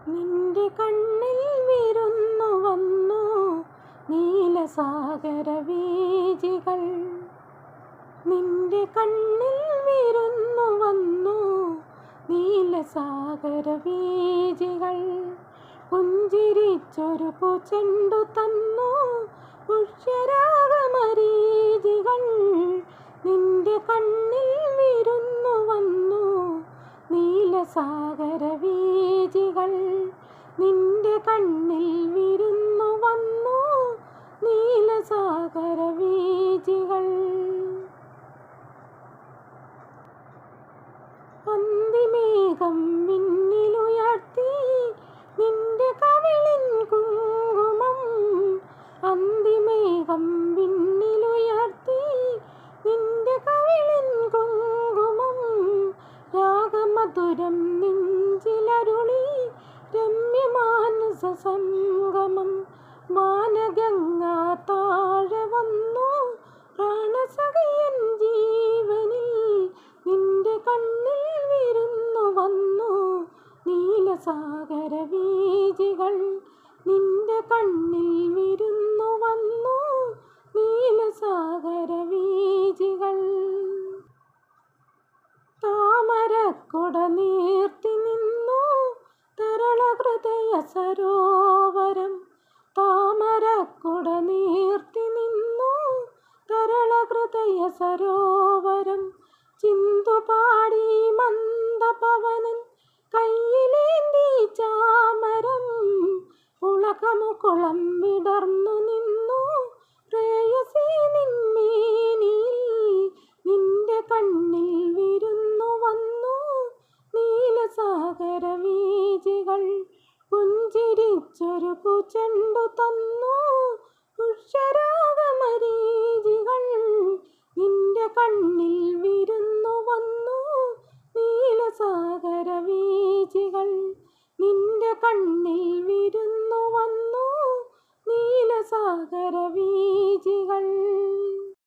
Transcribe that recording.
നിന്റെ കണ്ണിൽ വിരുന്നു വന്നു നീലസാഗര വീജികൾ. നിന്റെ കണ്ണിൽ വിരുന്നു വന്നു നീലസാഗര വീജികൾ. പുഞ്ചിരിച്ചൊരു പൂച്ചെണ്ടു തന്നു പുഷ്യരാഗമരീചികൾ. നിന്റെ കണ്ണിൽ വിരുന്നു വന്നു നീലസാഗര വീജികൾ. നിന്റെ കണ്ണിൽ വിരുന്നു വന്നു നീലസാഗര വീജികൾ. അന്തിമേഘം വിണ്ണിലുയർത്തി നിന്റെ കവിളിൻ കുങ്കുമം. അന്തിമേഘം വിണ്ണിലുയർത്തി നിന്റെ കവിളിൻ കുങ്കുമം. രാഗമധുരം നെഞ്ചിലരുളി രമ്യമാനസ സംഗമം. മാനഗംഗാ താഴെ വന്നു പ്രാണസഖിയൻ ജീവനിൽ. നിന്റെ കണ്ണിൽ വിരുന്നു വന്നു നീലസാഗര വീജികൾ. നിന്റെ കണ്ണിൽ വിരുന്നു വന്നു നീലസാഗര വീജികൾ. താമരക്കുട നീർത്തി നിന്നു തരള ഹൃദയ സരോവരം. താമരക്കുട നീർത്തി നിന്നു തരള ഹൃദയ സരോവരം. ചിന്തുപാടി മന്ദപവനൻ കയ്യിലേന്തി ചാമരം. പുളകമുകുളം വിടർന്നു നിന്നു പ്രേയസി നിന്മേനിയിൽ. നിന്റെ കണ്ണിൽ വിരുന്നു വന്നു നീലസാഗര വീജികൾ. പുഞ്ചിരിച്ചൊരു പൂച്ചെണ്ടു തന്നു